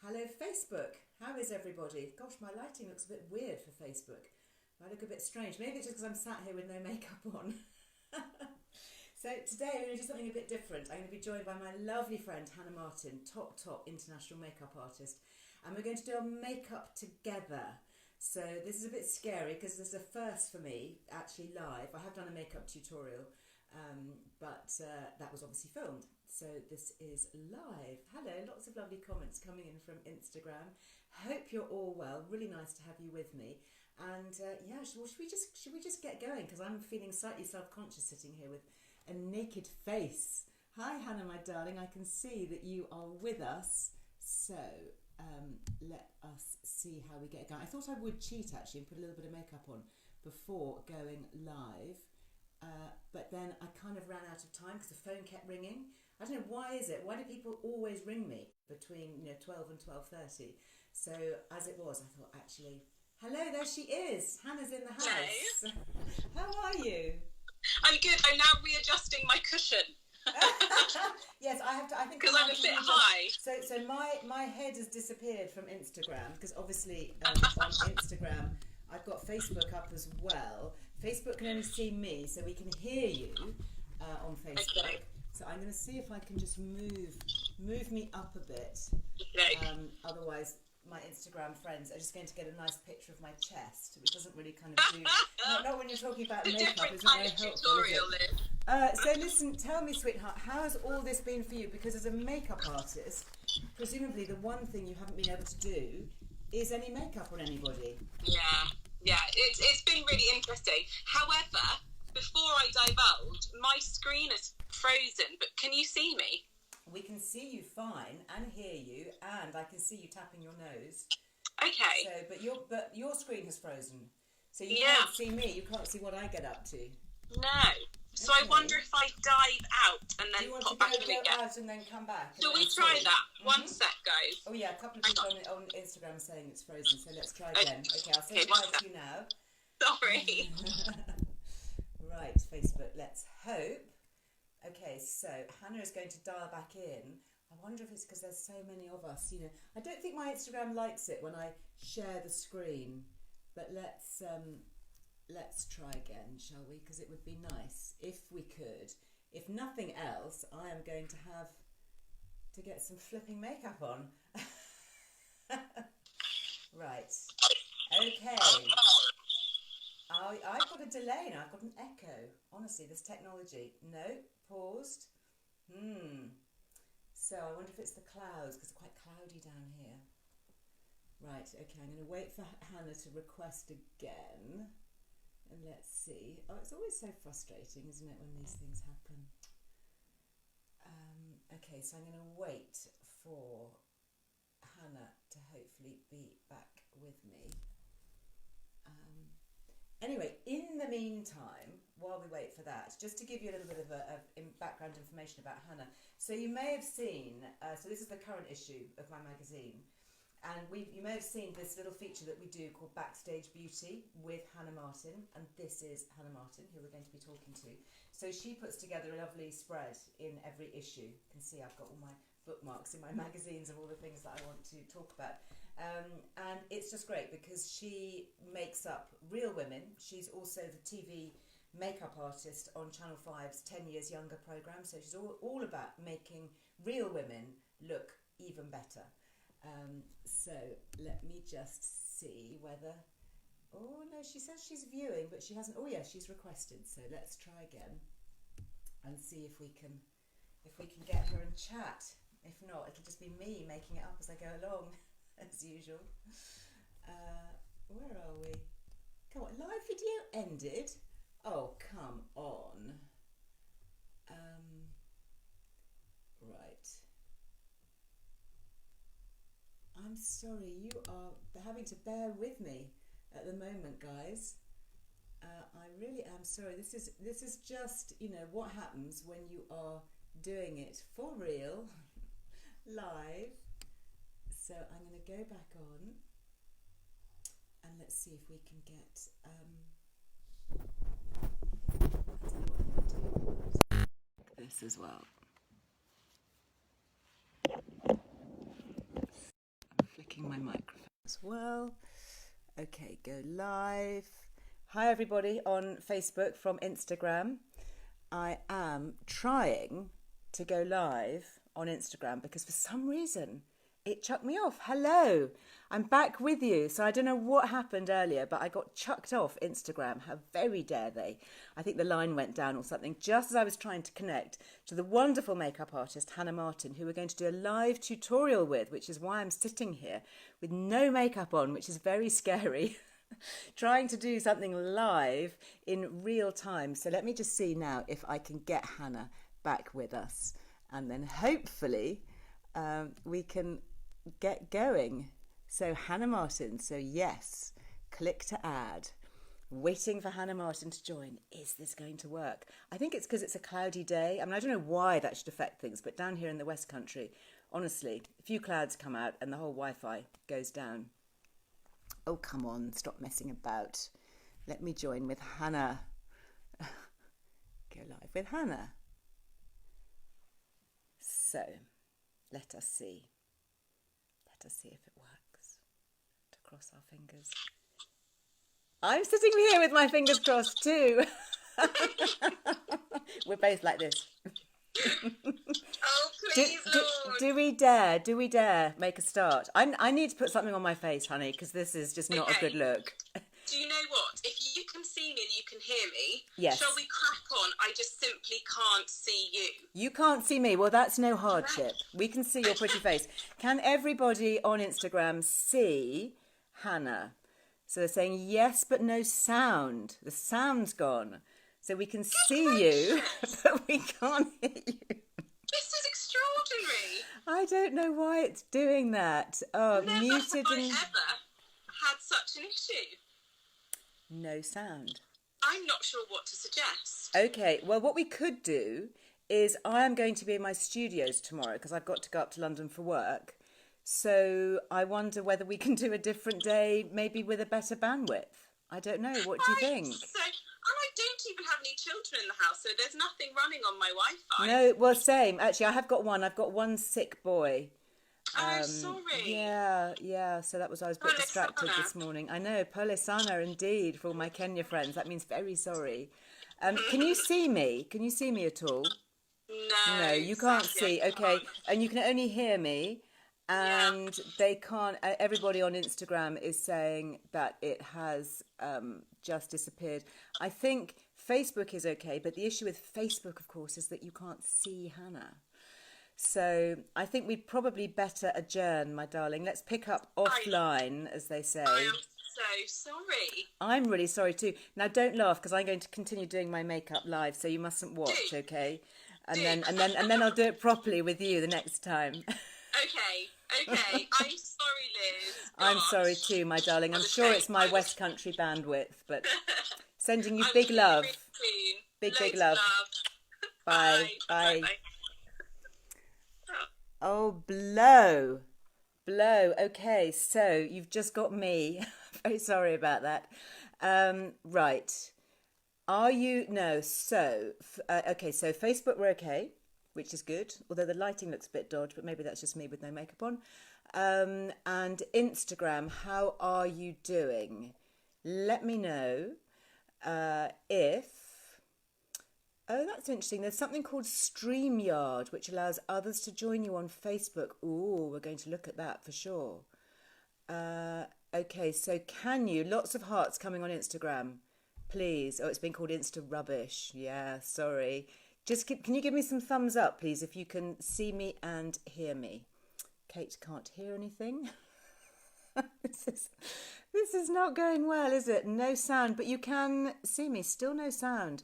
Hello Facebook, how is everybody? Gosh, my lighting looks a bit weird for Facebook. I look a bit strange. Maybe it's just because I'm sat here with no makeup on. So today I'm going to do something a bit different. I'm going to be joined by my lovely friend Hannah Martin, top international makeup artist. And we're going to do our makeup together. So this is a bit scary because this is a first for me, actually live. I have done a makeup tutorial, but that was obviously filmed. So this is live. Hello, lots of lovely comments coming in from Instagram. Hope you're all well. Really nice to have you with me. And yeah, should we just get going? Because I'm feeling slightly self-conscious sitting here with a naked face. Hi Hannah, my darling. I can see that you are with us. So let us see how we get going. I thought I would cheat actually and put a little bit of makeup on before going live. But then I kind of ran out of time because the phone kept ringing. I don't know, why is it? Why do people always ring me between 12 and 12:30? So as it was, I thought actually, hello, there she is. Hannah's in the house. Hello. How are you? I'm good. I'm now readjusting my cushion. Yes, I have to. I think because I'm a bit high. So my head has disappeared from Instagram because obviously on Instagram I've got Facebook up as well. Facebook can only see me, so we can hear you on Facebook. Okay. So I'm going to see if I can just move me up a bit. Okay. Otherwise, my Instagram friends are just going to get a nice picture of my chest, which doesn't really kind of do. Not when you're talking about makeup, isn't very helpful. So listen, tell me, sweetheart, how has all this been for you? Because as a makeup artist, presumably the one thing you haven't been able to do is any makeup on anybody. Yeah, it's been really interesting. However, before I divulge, my screen is frozen, but can you see me? We can see you fine and hear you, and I can see you tapping your nose. Okay. So, but your screen has frozen, so you can't see me. You can't see what I get up to. No. So okay. I wonder if I dive out and then pop back in again. Go out and then come back. Shall we try that? One sec, guys. Oh yeah, a couple of people on Instagram saying it's frozen, so let's try again. Okay, I'll say goodbye to you now. Sorry. Right, Facebook. Let's hope. Okay, so Hannah is going to dial back in. I wonder if it's because there's so many of us. I don't think my Instagram likes it when I share the screen. But let's try again, shall we? Because it would be nice if we could. If nothing else, I am going to have to get some flipping makeup on. Right. Okay. I've got a delay now. I've got an echo. Honestly, this technology. No, paused. So I wonder if it's the clouds, because it's quite cloudy down here. Right, okay, I'm going to wait for Hannah to request again. And let's see. Oh, it's always so frustrating, isn't it, when these things happen? Okay, so I'm going to wait for Hannah to hopefully be back with me. Anyway, in the meantime, while we wait for that, just to give you a little bit of background information about Hannah. So you may have seen, so this is the current issue of my magazine, and you may have seen this little feature that we do called Backstage Beauty with Hannah Martin, and this is Hannah Martin, who we're going to be talking to. So she puts together a lovely spread in every issue. You can see I've got all my bookmarks in my magazines of all the things that I want to talk about. And it's just great because she makes up real women. She's also the TV makeup artist on Channel 5's 10 Years Younger programme. So she's all about making real women look even better. So let me just see whether... Oh no, she says she's viewing, but she hasn't... Oh yeah, she's requested. So let's try again and see if we can get her and chat. If not, it'll just be me making it up as I go along, as usual. Where are we? Come on, live video ended. Oh, come on. Right. I'm sorry, you are having to bear with me at the moment, guys. I really am sorry. This is just, what happens when you are doing it for real, live. So I'm going to go back on and let's see if we can get I don't know what I'm going to do. This as well. checking my microphone as well. Okay, go live. Hi everybody on Facebook from Instagram. I am trying to go live on Instagram because for some reason it chucked me off. Hello, I'm back with you. So I don't know what happened earlier, but I got chucked off Instagram. How very dare they? I think the line went down or something just as I was trying to connect to the wonderful makeup artist Hannah Martin, who we're going to do a live tutorial with, which is why I'm sitting here with no makeup on, which is very scary. Trying to do something live in real time. So let me just see now if I can get Hannah back with us, and then hopefully we can get going. So Hannah Martin, so yes, click to add. Waiting for Hannah Martin to join. Is this going to work? I think it's because it's a cloudy day. I mean, I don't know why that should affect things, but down here in the West Country, honestly, a few clouds come out and the whole Wi-Fi goes down. Oh, come on, stop messing about. Let me join with Hannah. Go live with Hannah. So, let us see. Let us see if it works. To cross our fingers. I'm sitting here with my fingers crossed too. We're both like this. Oh, please, Lord. Do we dare make a start? I need to put something on my face, honey, because this is just not a good look. Do you know what? If you can see me and you can hear me, yes. Shall we crack on? I just simply can't see you. You can't see me. Well, that's no hardship. We can see your pretty face. Can everybody on Instagram see Hannah? So they're saying yes, but no sound. The sound's gone. So we can see you, but we can't hear you. This is extraordinary. I don't know why it's doing that. Oh, Never muted have I and ever had such an issue. no sound. I'm not sure what to suggest. Okay, well, what we could do is I am going to be in my studios tomorrow because I've got to go up to London for work. So I wonder whether we can do a different day, maybe with a better bandwidth. I don't know. What do you think? And I don't even have any children in the house, so there's nothing running on my Wi-Fi. No, well, same. Actually, I have got one. I've got one sick boy. Oh, sorry. Yeah. So that was, I was a bit distracted this morning. I know, Polisana indeed, for all my Kenya friends. That means very sorry. Can you see me? Can you see me at all? No, you can't see. Okay, and you can only hear me. And they can't. Everybody on Instagram is saying that it has just disappeared. I think Facebook is okay, but the issue with Facebook, of course, is that you can't see Hannah. So I think we'd probably better adjourn, my darling. Let's pick up offline, as they say. I am so sorry. I'm really sorry too. Now don't laugh because I'm going to continue doing my makeup live, so you mustn't watch, okay? And then I'll do it properly with you the next time. Okay. I'm sorry, Liz. I'm sorry too, my darling. I'm sure it's my West Country bandwidth, but sending you big love. Big love. Bye. Bye. Oh, blow. Okay, so you've just got me. Very sorry about that. Right. Are you? No. So, okay, so Facebook, we're okay, which is good, although the lighting looks a bit dodgy, but maybe that's just me with no makeup on. And Instagram, how are you doing? Let me know if... Oh, that's interesting. There's something called StreamYard, which allows others to join you on Facebook. Ooh, we're going to look at that for sure. Okay, so can you... Lots of hearts coming on Instagram, please. Oh, it's been called Insta Rubbish. Yeah, sorry. Can you give me some thumbs up, please, if you can see me and hear me? Kate can't hear anything. This is not going well, is it? No sound, but you can see me. Still no sound.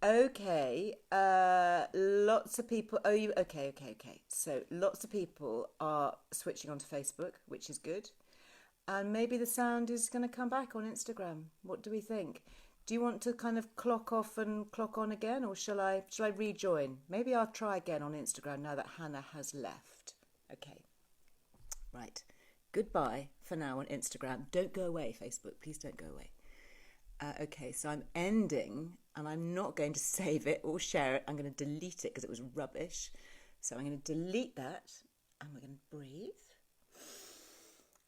Okay. Lots of people. Oh, you. Okay. So lots of people are switching onto Facebook, which is good. And maybe the sound is going to come back on Instagram. What do we think? Do you want to kind of clock off and clock on again, or shall I rejoin? Maybe I'll try again on Instagram now that Hannah has left. Okay. Right. Goodbye for now on Instagram. Don't go away, Facebook. Please don't go away. Okay, so I'm ending, and I'm not going to save it or share it. I'm going to delete it because it was rubbish. So I'm going to delete that, and we're going to breathe.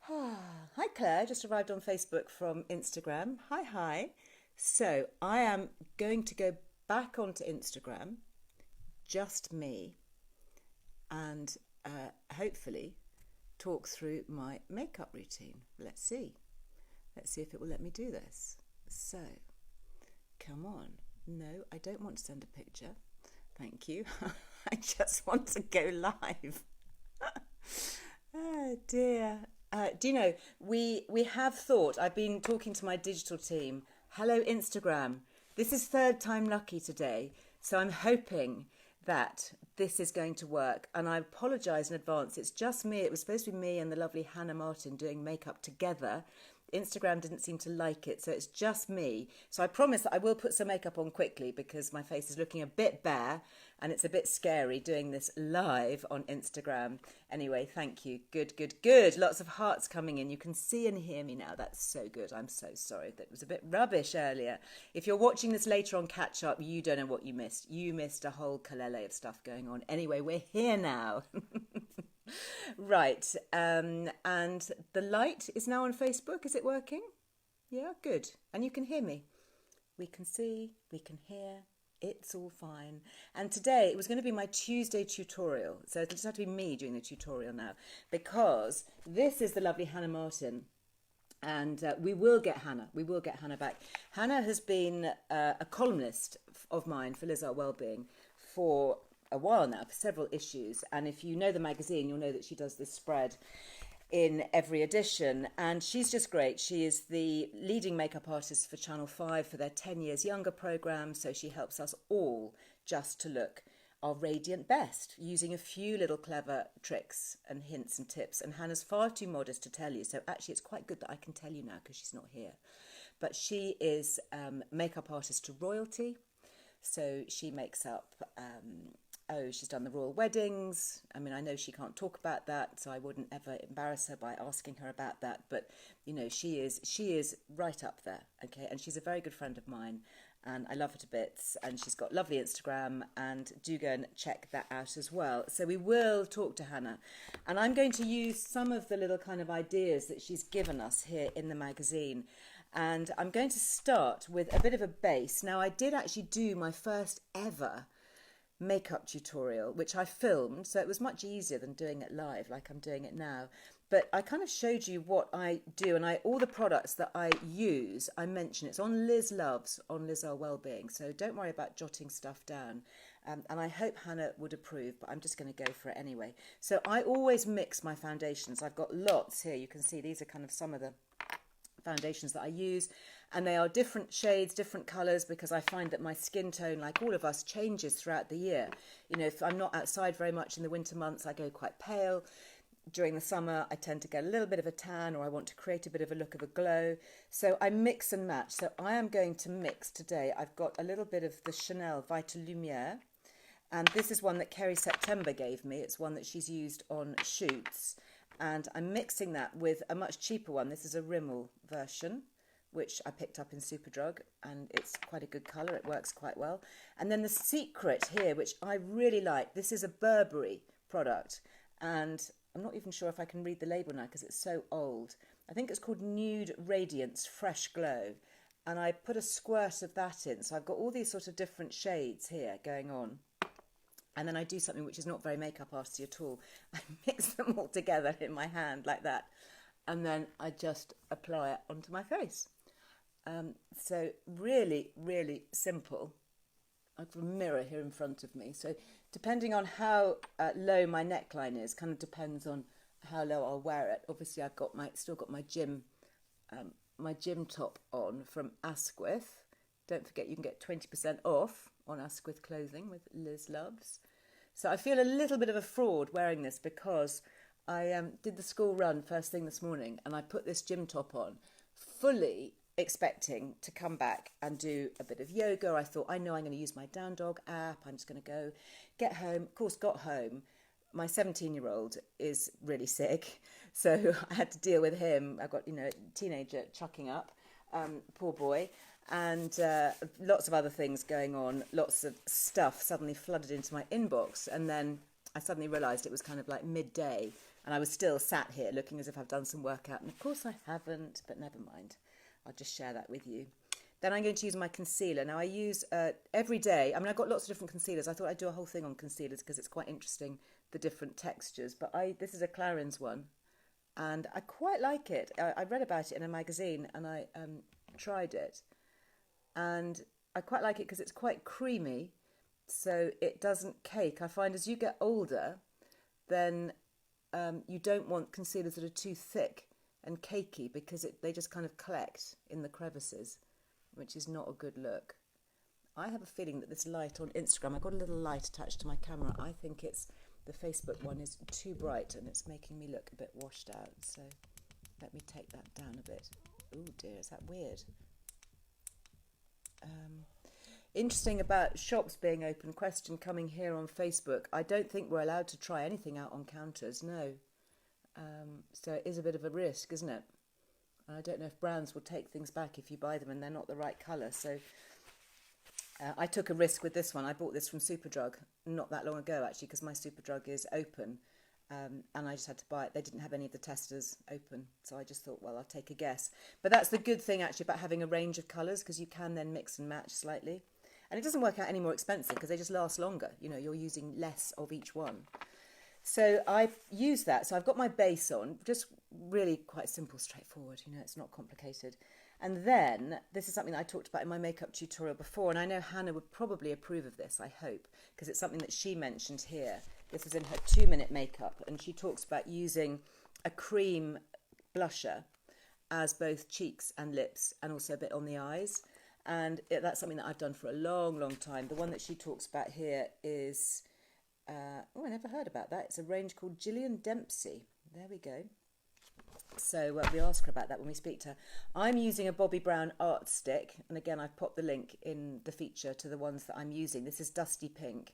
Hi Claire, just arrived on Facebook from Instagram. Hi. So I am going to go back onto Instagram, just me, and hopefully talk through my makeup routine. Let's see if it will let me do this. So, come on. No, I don't want to send a picture. Thank you. I just want to go live. Oh dear. Do you know, we have thought, I've been talking to my digital team. Hello, Instagram. This is third time lucky today. So I'm hoping that this is going to work. And I apologise in advance. It's just me. It was supposed to be me and the lovely Hannah Martin doing makeup together. Instagram didn't seem to like it, so it's just me. So I promise that I will put some makeup on quickly because my face is looking a bit bare and it's a bit scary doing this live on Instagram. Anyway, thank you. Good. Lots of hearts coming in. You can see and hear me now. That's so good. I'm so sorry. That was a bit rubbish earlier. If you're watching this later on catch up, you don't know what you missed. You missed a whole kalele of stuff going on. Anyway, we're here now. Right, and the light is now on Facebook. Is it working? Yeah, good. And you can hear me. We can see, we can hear. It's all fine. And today it was going to be my Tuesday tutorial. So it'll just have to be me doing the tutorial now because this is the lovely Hannah Martin. And we will get Hannah. We will get Hannah back. Hannah has been a columnist of mine for Liz Earle Wellbeing for a while now, for several issues, and if you know the magazine you'll know that she does this spread in every edition, and she's just great. She is the leading makeup artist for Channel 5 for their 10 Years Younger programme, so she helps us all just to look our radiant best using a few little clever tricks and hints and tips, and Hannah's far too modest to tell you, so actually it's quite good that I can tell you now because she's not here. But she is makeup artist to royalty, so she makes up she's done the royal weddings. I mean, I know she can't talk about that, so I wouldn't ever embarrass her by asking her about that. But, you know, she is right up there, okay? And she's a very good friend of mine, and I love her to bits. And she's got lovely Instagram, and do go and check that out as well. So we will talk to Hannah. And I'm going to use some of the little kind of ideas that she's given us here in the magazine. And I'm going to start with a bit of a base. Now, I did actually do my first ever makeup tutorial, which I filmed, so it was much easier than doing it live like I'm doing it now. But I kind of showed you what I do, and all the products that I use, I mention. It's on Liz Loves, on Liz Earle Wellbeing, so don't worry about jotting stuff down. And I hope Hannah would approve, but I'm just going to go for it anyway. So I always mix my foundations. I've got lots here. You can see these are kind of some of the foundations that I use, and they are different shades, different colours, because I find that my skin tone, like all of us, changes throughout the year. You know, if I'm not outside very much in the winter months, I go quite pale. During the summer, I tend to get a little bit of a tan, or I want to create a bit of a look of a glow. So I mix and match. So I am going to mix today. I've got a little bit of the Chanel Vital Lumiere, and this is one that Kerry September gave me. It's one that she's used on shoots. And I'm mixing that with a much cheaper one. This is a Rimmel version, which I picked up in Superdrug, and it's quite a good colour. It works quite well. And then the Secret here, which I really like. This is a Burberry product, and I'm not even sure if I can read the label now because it's so old. I think it's called Nude Radiance Fresh Glow, and I put a squirt of that in. So I've got all these sort of different shades here going on. And then I do something which is not very makeup artsy at all. I mix them all together in my hand like that. And then I just apply it onto my face. So really, really simple. I've got a mirror here in front of me. So depending on how low my neckline is, kind of depends on how low I'll wear it. Obviously, I've got still got my gym top on from Asquith. Don't forget you can get 20% off on Asquith clothing with Liz Loves. So I feel a little bit of a fraud wearing this because I did the school run first thing this morning, and I put this gym top on fully expecting to come back and do a bit of yoga. I thought, I know I'm going to use my Down Dog app. I'm just going to go get home. Of course, got home. My 17-year-old is really sick, so I had to deal with him. I've got, a teenager chucking up, poor boy. And lots of other things going on, lots of stuff suddenly flooded into my inbox. And then I suddenly realised it was kind of like midday And I was still sat here looking as if I've done some workout. And of course I haven't, but never mind. I'll just share that with you. Then I'm going to use my concealer. Now I use every day. I mean, I've got lots of different concealers. I thought I'd do a whole thing on concealers because it's quite interesting, the different textures. But this is a Clarins one. And I quite like it. I read about it in a magazine and I tried it. And I quite like it because it's quite creamy. So it doesn't cake. I find as you get older, then you don't want concealers that are too thick and cakey because they just kind of collect in the crevices, which is not a good look. I have a feeling that this light on Instagram, I've got a little light attached to my camera. I think the Facebook one is too bright and it's making me look a bit washed out. So let me take that down a bit. Oh dear, is that weird? Interesting about shops being open, question coming here on Facebook. I don't think we're allowed to try anything out on counters, no. So it is a bit of a risk, isn't it? I don't know if brands will take things back if you buy them and they're not the right colour. So I took a risk with this one. I bought this from Superdrug not that long ago, actually, because my Superdrug is open. And I just had to buy it. They didn't have any of the testers open. So I just thought, well, I'll take a guess. But that's the good thing, actually, about having a range of colours, because you can then mix and match slightly. And it doesn't work out any more expensive because they just last longer. You know, you're using less of each one. So I've used that. So I've got my base on, just really quite simple, straightforward. You know, it's not complicated. And then this is something that I talked about in my makeup tutorial before. And I know Hannah would probably approve of this, I hope, because it's something that she mentioned here. This is in her 2-minute makeup. And she talks about using a cream blusher as both cheeks and lips and also a bit on the eyes. And that's something that I've done for a long, long time. The one that she talks about here is, I never heard about that. It's a range called Gillian Dempsey. There we go. So we ask her about that when we speak to her. I'm using a Bobbi Brown art stick. And again, I've popped the link in the feature to the ones that I'm using. This is Dusty Pink.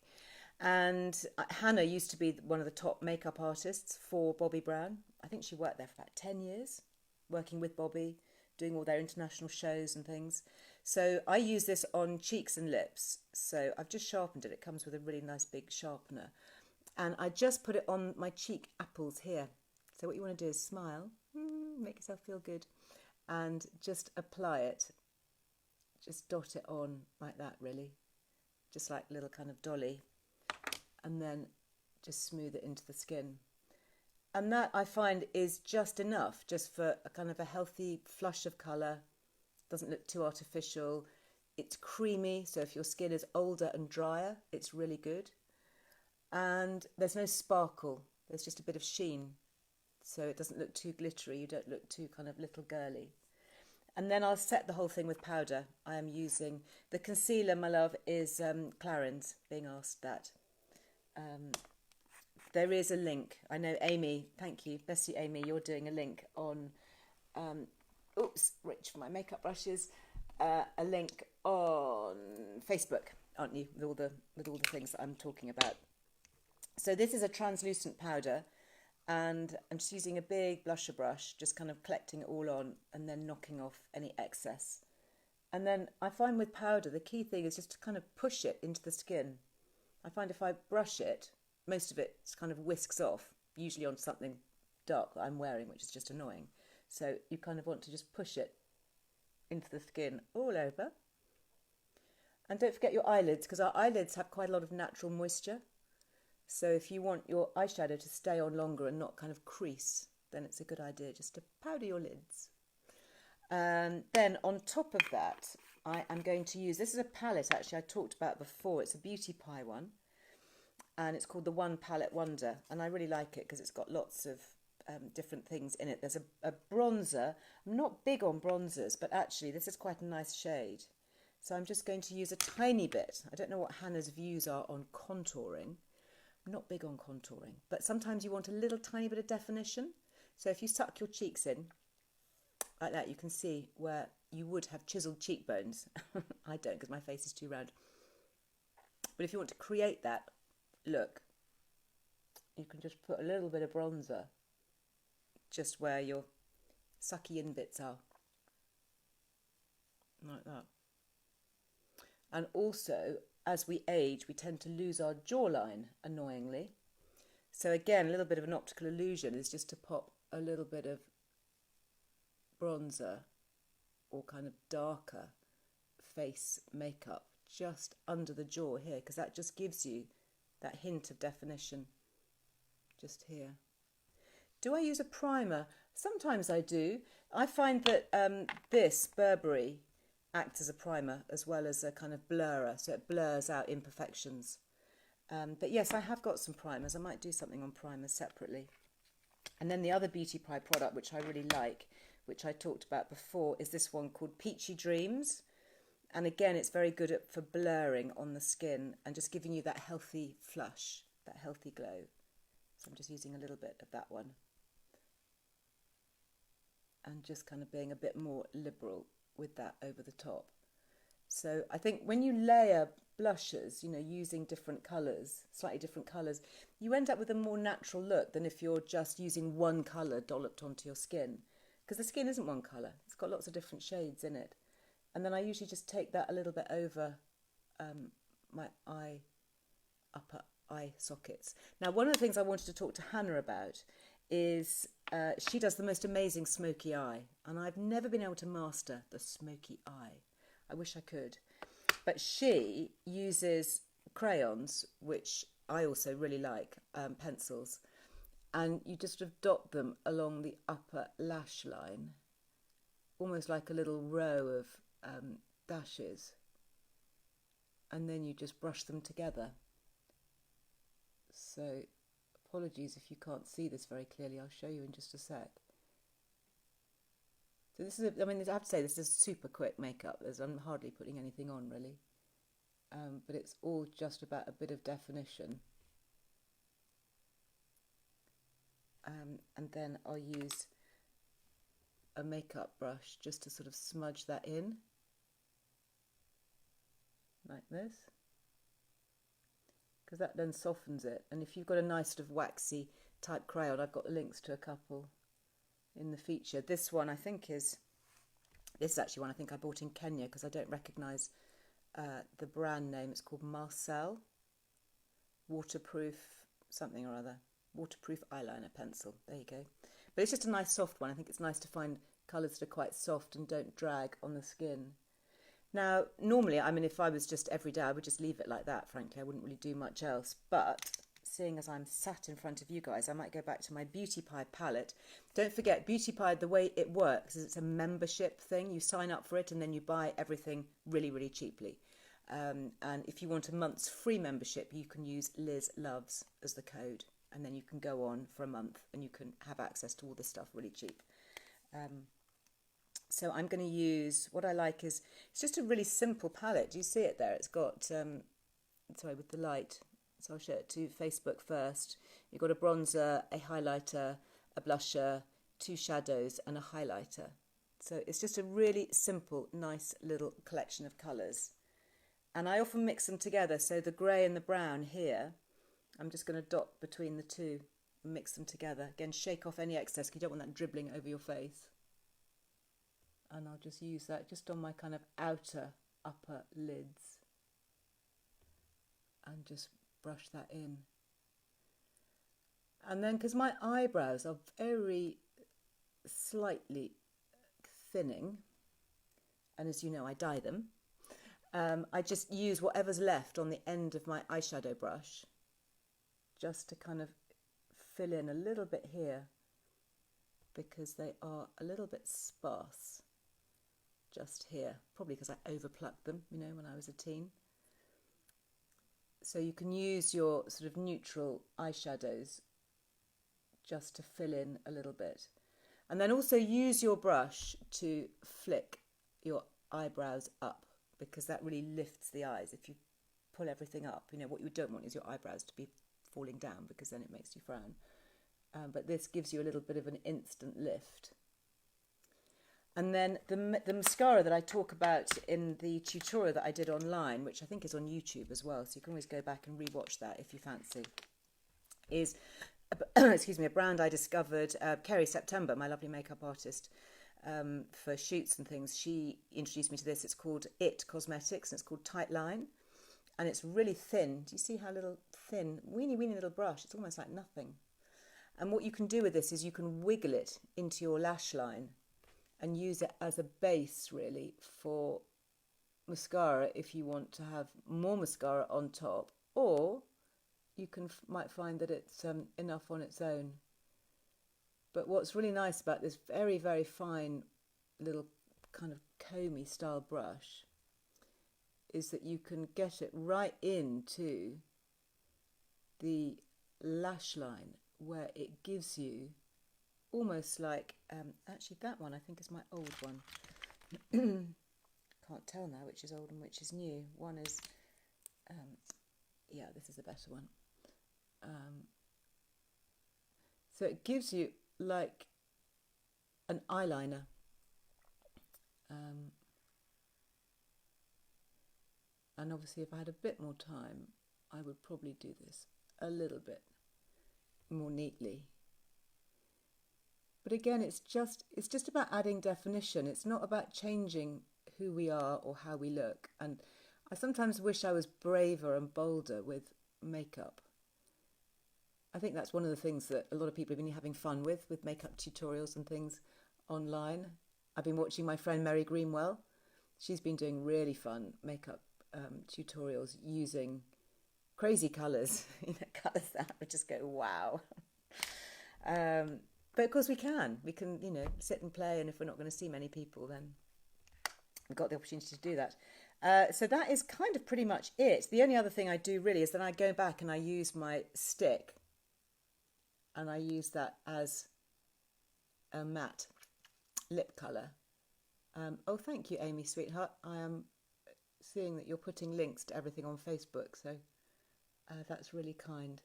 And Hannah used to be one of the top makeup artists for Bobbi Brown. I think she worked there for about 10 years, working with Bobbi, doing all their international shows and things. So I use this on cheeks and lips. So I've just sharpened it. It comes with a really nice big sharpener. And I just put it on my cheek apples here. So what you want to do is smile, make yourself feel good, and just apply it. Just dot it on like that, really. Just like a little kind of dolly. And then just smooth it into the skin. And that I find is just enough, just for a kind of a healthy flush of colour. Doesn't look too artificial. It's creamy, so if your skin is older and drier, it's really good. And there's no sparkle. There's just a bit of sheen. So it doesn't look too glittery. You don't look too kind of little girly. And then I'll set the whole thing with powder. I am using the concealer, my love, is Clarins, being asked that. There is a link. I know Amy, thank you, bless you, Amy, you're doing a link on, reach for my makeup brushes, a link on Facebook, aren't you, with all the things that I'm talking about. So this is a translucent powder, and I'm just using a big blusher brush, just kind of collecting it all on and then knocking off any excess. And then I find with powder, the key thing is just to kind of push it into the skin. I find if I brush it, most of it kind of whisks off, usually on something dark that I'm wearing, which is just annoying. So you kind of want to just push it into the skin all over. And don't forget your eyelids, because our eyelids have quite a lot of natural moisture. So if you want your eyeshadow to stay on longer and not kind of crease, then it's a good idea just to powder your lids. And then on top of that, I am going to use, this is a palette actually I talked about before. It's a Beauty Pie one. And it's called the One Palette Wonder. And I really like it because it's got lots of different things in it. There's a bronzer. I'm not big on bronzers, but actually this is quite a nice shade. So I'm just going to use a tiny bit. I don't know what Hannah's views are on contouring. I'm not big on contouring. But sometimes you want a little tiny bit of definition. So if you suck your cheeks in, like that, you can see where you would have chiseled cheekbones. I don't, because my face is too round. But if you want to create that look, you can just put a little bit of bronzer just where your sucky in bits are. Like that. And also, as we age, we tend to lose our jawline, annoyingly. So again, a little bit of an optical illusion is just to pop a little bit of bronzer or kind of darker face makeup just under the jaw here, because that just gives you that hint of definition just here. Do I use a primer? Sometimes I do. I find that this Burberry acts as a primer as well as a kind of blurrer, so it blurs out imperfections. But yes, I have got some primers. I might do something on primers separately. And then the other Beauty Pie product, which I really like, which I talked about before, is this one called Peachy Dreams. And again, it's very good for blurring on the skin and just giving you that healthy flush, that healthy glow. So I'm just using a little bit of that one. And just kind of being a bit more liberal with that over the top. So I think when you layer blushes, you know, using different colours, slightly different colours, you end up with a more natural look than if you're just using one colour dolloped onto your skin. Because the skin isn't one colour, it's got lots of different shades in it. And then I usually just take that a little bit over my upper eye sockets. Now, one of the things I wanted to talk to Hannah about is she does the most amazing smoky eye. And I've never been able to master the smoky eye. I wish I could. But she uses crayons, which I also really like, pencils. And you just sort of dot them along the upper lash line, almost like a little row of dashes. And then you just brush them together. So apologies if you can't see this very clearly. I'll show you in just a sec. So this is, I have to say, this is super quick makeup. I'm hardly putting anything on, really. But it's all just about a bit of definition. And then I'll use a makeup brush just to sort of smudge that in. Like this. Because that then softens it. And if you've got a nice sort of waxy type crayon, I've got links to a couple in the feature. This one I think is, this is actually one I think I bought in Kenya because I don't recognise the brand name. It's called Marcel Waterproof something or other. Waterproof eyeliner pencil. There you go. But it's just a nice soft one. I think it's nice to find colours that are quite soft and don't drag on the skin. Now, normally, if I was just every day, I would just leave it like that, frankly. I wouldn't really do much else. But seeing as I'm sat in front of you guys, I might go back to my Beauty Pie palette. Don't forget, Beauty Pie, the way it works is it's a membership thing. You sign up for it and then you buy everything really, really cheaply. And if you want a month's free membership, you can use Liz Loves as the code. And then you can go on for a month and you can have access to all this stuff really cheap. So I'm going to use, what I like is, it's just a really simple palette. Do you see it there? It's got, sorry, with the light. So I'll show it to Facebook first. You've got a bronzer, a highlighter, a blusher, 2 shadows and a highlighter. So it's just a really simple, nice little collection of colours. And I often mix them together. So the grey and the brown here, I'm just going to dot between the two and mix them together. Again, shake off any excess because you don't want that dribbling over your face. And I'll just use that just on my kind of outer upper lids. And just brush that in. And then, because my eyebrows are very slightly thinning, and as you know, I dye them, I just use whatever's left on the end of my eyeshadow brush just to kind of fill in a little bit here because they are a little bit sparse just here, probably because I overplucked them, you know, when I was a teen. So you can use your sort of neutral eyeshadows just to fill in a little bit. And then also use your brush to flick your eyebrows up because that really lifts the eyes. If you pull everything up, you know, what you don't want is your eyebrows to be falling down because then it makes you frown. But this gives you a little bit of an instant lift. And then the mascara that I talk about in the tutorial that I did online, which I think is on YouTube as well, so you can always go back and rewatch that if you fancy, is excuse me, a brand I discovered, Kerry September, my lovely makeup artist, for shoots and things. She introduced me to this. It's called It Cosmetics and it's called Tight Line, and it's really thin. Do you see how little thin, weeny little brush. It's almost like nothing. And what you can do with this is you can wiggle it into your lash line and use it as a base, really, for mascara if you want to have more mascara on top, or you might find that it's enough on its own. But what's really nice about this very, very fine little kind of comby style brush is that you can get it right into the lash line, where it gives you almost like, actually that one I think is my old one. Can't tell now which is old and which is new. One is, yeah, this is a better one. So it gives you like an eyeliner. And obviously if I had a bit more time, I would probably do this a little bit more neatly. But again, it's just about adding definition. It's not about changing who we are or how we look. And I sometimes wish I was braver and bolder with makeup. I think that's one of the things that a lot of people have been having fun with makeup tutorials and things online. I've been watching my friend Mary Greenwell. She's been doing really fun makeup tutorials using crazy colours, colours that would just go wow. But of course we can, sit and play, and if we're not going to see many people, then we've got the opportunity to do that. So that is kind of pretty much it. The only other thing I do really is that I go back and I use my stick, and I use that as a matte lip colour. Oh, thank you, Amy, sweetheart. I am seeing that you're putting links to everything on Facebook, so that's really kind.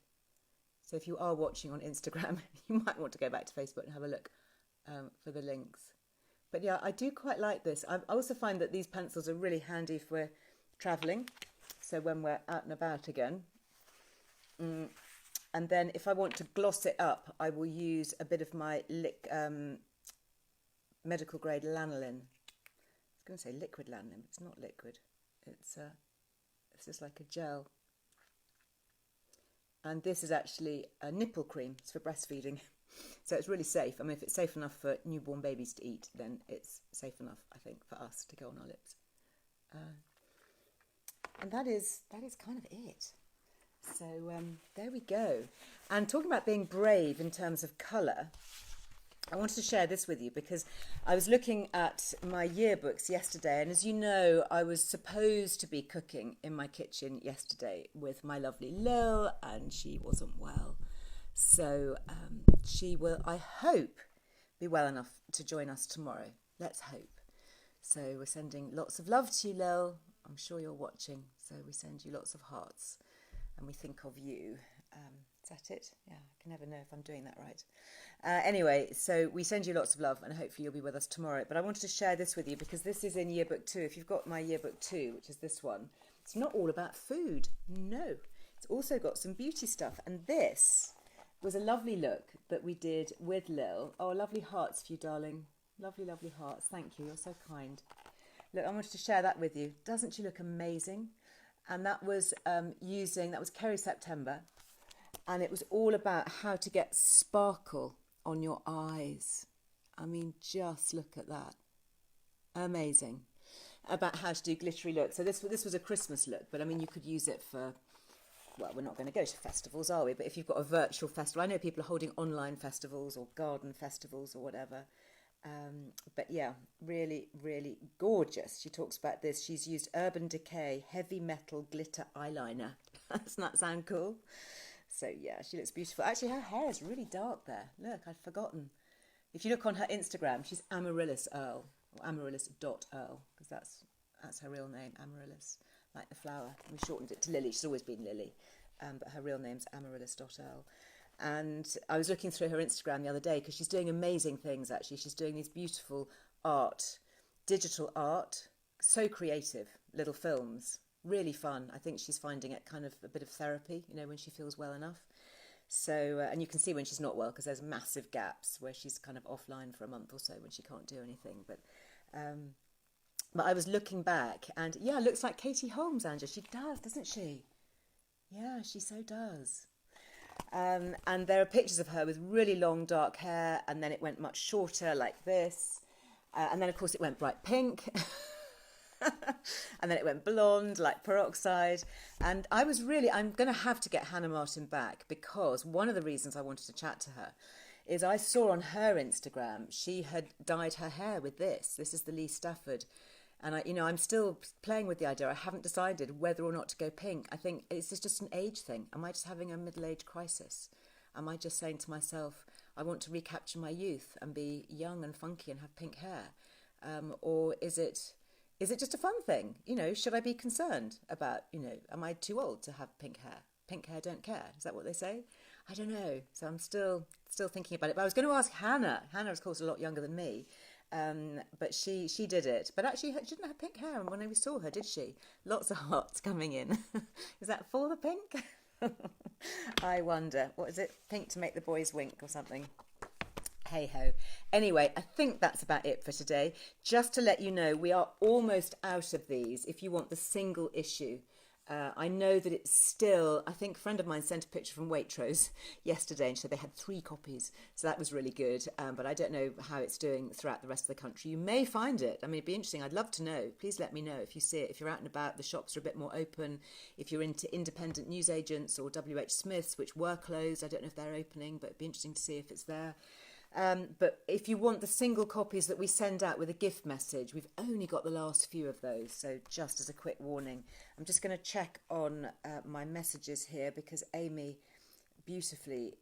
So if you are watching on Instagram, you might want to go back to Facebook and have a look for the links. But yeah, I do quite like this. I also find that these pencils are really handy if we're travelling, so when we're out and about again. And then if I want to gloss it up, I will use a bit of my medical grade lanolin. I was going to say liquid lanolin, but it's not liquid. It's just like a gel. And this is actually a nipple cream. It's for breastfeeding. So it's really safe. I mean, if it's safe enough for newborn babies to eat, then it's safe enough, I think, for us to go on our lips. And that is kind of it. So there we go. And talking about being brave in terms of colour, I wanted to share this with you because I was looking at my yearbooks yesterday, and as you know, I was supposed to be cooking in my kitchen yesterday with my lovely Lil, and she wasn't well. So she will, I hope, be well enough to join us tomorrow. Let's hope. So we're sending lots of love to you, Lil. I'm sure you're watching, so we send you lots of hearts, and we think of you. Is that it? Yeah, I can never know if I'm doing that right. Anyway, so we send you lots of love, and hopefully you'll be with us tomorrow. But I wanted to share this with you because this is in Yearbook 2. If you've got my Yearbook 2, which is this one, it's not all about food. No, it's also got some beauty stuff. And this was a lovely look that we did with Lil. Oh, lovely hearts for you, darling. Lovely, lovely hearts. Thank you. You're so kind. Look, I wanted to share that with you. Doesn't she look amazing? And that was that was Kerry September. And it was all about how to get sparkle on your eyes. I mean, just look at that. Amazing. About how to do glittery looks. So this was a Christmas look, but I mean, you could use it for, well, we're not going to go to festivals, are we? But if you've got a virtual festival, I know people are holding online festivals or garden festivals or whatever. But yeah, really, really gorgeous. She talks about this. She's used Urban Decay Heavy Metal Glitter Eyeliner. Doesn't that sound cool? So yeah, she looks beautiful. Actually, her hair is really dark there. Look, I'd forgotten. If you look on her Instagram, she's Amaryllis Earle, or amaryllis.earle, because that's her real name, Amaryllis, like the flower. We shortened it to Lily. She's always been Lily, but her real name's amaryllis.earle. And I was looking through her Instagram the other day because she's doing amazing things, actually. She's doing these beautiful art, digital art, so creative, little films. Really fun. I think she's finding it kind of a bit of therapy, when she feels well enough. So, and you can see when she's not well because there's massive gaps where she's kind of offline for a month or so when she can't do anything. But I was looking back and, yeah, looks like Katie Holmes, Angela. She does, doesn't she? Yeah, she so does. And there are pictures of her with really long dark hair, and then it went much shorter like this. And then, of course, it went bright pink. And then it went blonde like peroxide. And I'm going to have to get Hannah Martin back, because one of the reasons I wanted to chat to her is I saw on her Instagram she had dyed her hair with this. This is the Lee Stafford. And I'm still playing with the idea. I haven't decided whether or not to go pink. I think it's just an age thing. Am I just having a middle-age crisis? Am I just saying to myself, I want to recapture my youth and be young and funky and have pink hair? Or is it just a fun thing? Should I be concerned about, am I too old to have pink hair? Pink hair don't care. Is that what they say? I don't know. So I'm still thinking about it. But I was going to ask Hannah. Hannah, of course, a lot younger than me. But she did it. But actually, she didn't have pink hair when we saw her, did she? Lots of hearts coming in. Is that for the pink? I wonder. What is it? Pink to make the boys wink or something? Hey ho. Anyway, I think that's about it for today. Just to let you know, we are almost out of these if you want the single issue. I know that it's still, I think a friend of mine sent a picture from Waitrose yesterday and she said they had 3 copies. So that was really good. But I don't know how it's doing throughout the rest of the country. You may find it. I mean, it'd be interesting. I'd love to know. Please let me know if you see it. If you're out and about, the shops are a bit more open. If you're into independent newsagents or WH Smiths, which were closed, I don't know if they're opening, but it'd be interesting to see if it's there. But if you want the single copies that we send out with a gift message, we've only got the last few of those. So just as a quick warning, I'm just going to check on my messages here, because Amy beautifully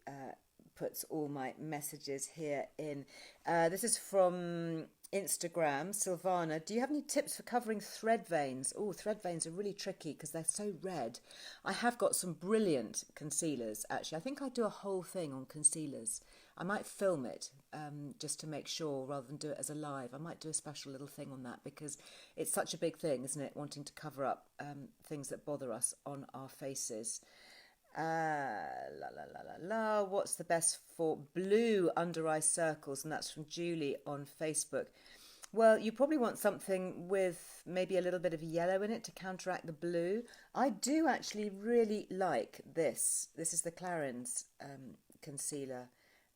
puts all my messages here in. This is from Instagram, Silvana. Do you have any tips for covering thread veins? Oh, thread veins are really tricky because they're so red. I have got some brilliant concealers, actually. I think I'd do a whole thing on concealers. I might film it just to make sure, rather than do it as a live. I might do a special little thing on that, because it's such a big thing, isn't it? Wanting to cover up things that bother us on our faces. What's the best for blue under eye circles? And that's from Julie on Facebook. Well, you probably want something with maybe a little bit of yellow in it to counteract the blue. I do actually really like this. This is the Clarins concealer.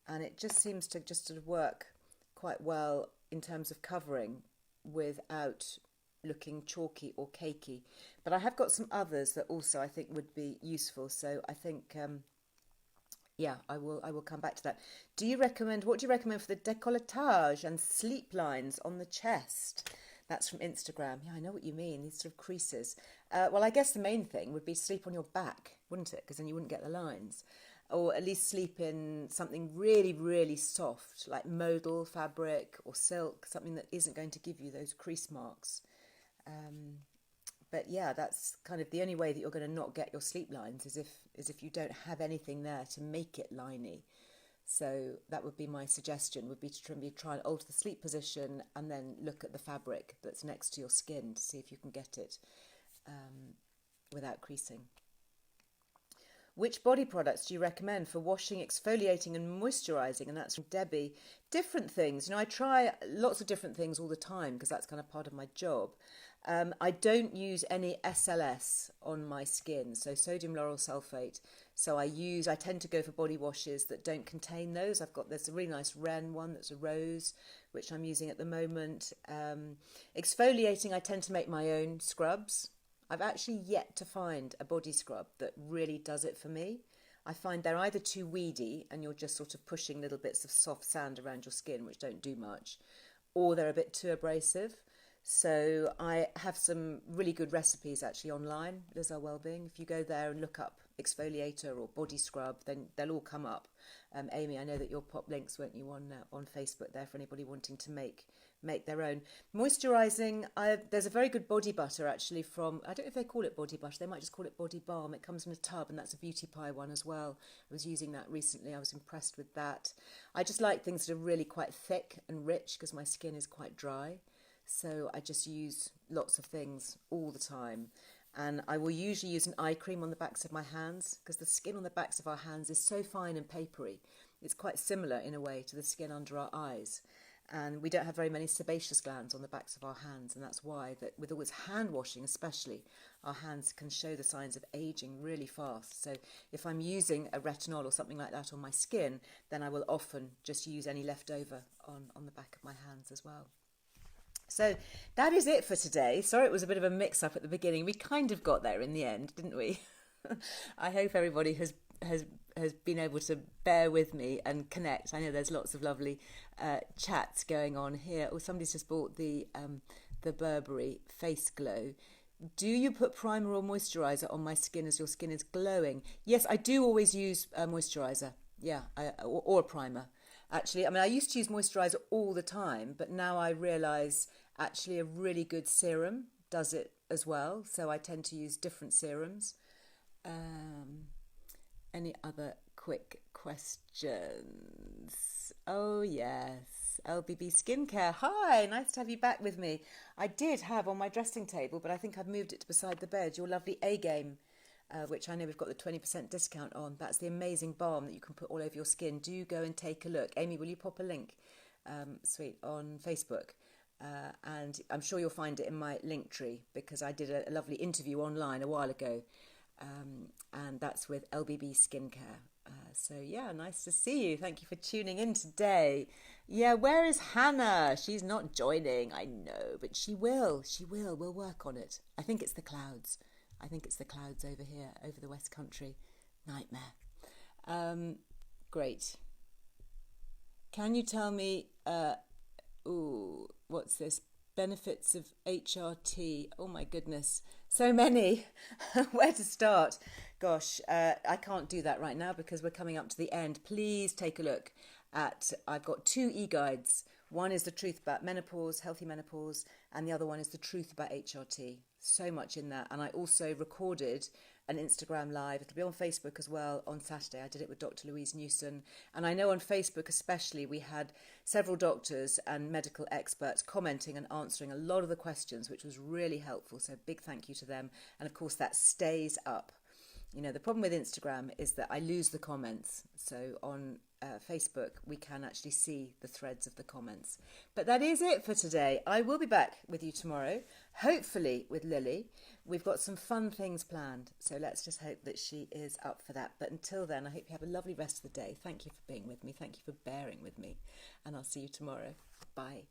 And it just seems to just sort of work quite well in terms of covering without looking chalky or cakey. But I have got some others that also I think would be useful. So I think, I will come back to that. What do you recommend for the décolletage and sleep lines on the chest? That's from Instagram. Yeah, I know what you mean, these sort of creases. Well, I guess the main thing would be sleep on your back, wouldn't it? Because then you wouldn't get the lines. Or at least sleep in something really, really soft, like modal fabric or silk, something that isn't going to give you those crease marks. But yeah, that's kind of the only way that you're going to not get your sleep lines is if you don't have anything there to make it liney. So that would be my suggestion, would be to try and alter the sleep position and then look at the fabric that's next to your skin to see if you can get it without creasing. Which body products do you recommend for washing, exfoliating and moisturising? And that's from Debbie. Different things. I try lots of different things all the time because that's kind of part of my job. I don't use any SLS on my skin, so sodium lauryl sulfate. So I tend to go for body washes that don't contain those. There's a really nice Ren one that's a rose, which I'm using at the moment. Exfoliating, I tend to make my own scrubs. I've actually yet to find a body scrub that really does it for me. I find they're either too weedy and you're just sort of pushing little bits of soft sand around your skin, which don't do much, or they're a bit too abrasive. So I have some really good recipes actually online, Liz Earle Wellbeing. If you go there and look up exfoliator or body scrub, then they'll all come up. Amy, I know that you'll pop links, won't you, on Facebook there for anybody wanting to make their own. Moisturising, there's a very good body butter actually from, I don't know if they call it body butter, they might just call it body balm. It comes in a tub and that's a Beauty Pie one as well. I was using that recently, I was impressed with that. I just like things that are really quite thick and rich because my skin is quite dry. So I just use lots of things all the time. And I will usually use an eye cream on the backs of my hands because the skin on the backs of our hands is so fine and papery. It's quite similar in a way to the skin under our eyes. And we don't have very many sebaceous glands on the backs of our hands, and that's why that with all this hand washing especially, our hands can show the signs of aging really fast. So if I'm using a retinol or something like that on my skin, then I will often just use any leftover on the back of my hands as well. So that is it for today. Sorry it was a bit of a mix-up at the beginning. We kind of got there in the end, didn't we? I hope everybody has been able to bear with me and connect. I know there's lots of lovely chats going on here. Oh, somebody's just bought the Burberry Face Glow. Do you put primer or moisturiser on my skin as your skin is glowing? Yes, I do always use moisturiser. Yeah, or a primer. Actually, I mean, I used to use moisturiser all the time, but now I realise actually a really good serum does it as well. So I tend to use different serums. Any other quick questions? Oh, yes. LBB Skincare. Hi, nice to have you back with me. I did have on my dressing table, but I think I've moved it to beside the bed, your lovely A-Game, which I know we've got the 20% discount on. That's the amazing balm that you can put all over your skin. Do go and take a look. Amy, will you pop a link, sweet, on Facebook? And I'm sure you'll find it in my link tree because I did a lovely interview online a while ago. And that's with LBB Skincare. So yeah, nice to see you. Thank you for tuning in today. Yeah, where is Hannah? She's not joining, I know, but she will. We'll work on it. I think it's the clouds. Over here, over the West Country. Nightmare. Great. Can you tell me, what's this? Benefits of HRT. Oh my goodness, so many. Where to start? Gosh, I can't do that right now because we're coming up to the end. Please take a look at, I've got 2 e-guides. One is the truth about menopause, healthy menopause, and the other one is the truth about HRT. So much in that. And I also recorded an Instagram live. It'll be on Facebook as well on Saturday. I did it with Dr. Louise Newson. And I know on Facebook especially, we had several doctors and medical experts commenting and answering a lot of the questions, which was really helpful. So big thank you to them. And of course, that stays up. You know, the problem with Instagram is that I lose the comments. So on Facebook, we can actually see the threads of the comments. But that is it for today. I will be back with you tomorrow, hopefully with Lily. We've got some fun things planned. So let's just hope that she is up for that. But until then, I hope you have a lovely rest of the day. Thank you for being with me. Thank you for bearing with me. And I'll see you tomorrow. Bye.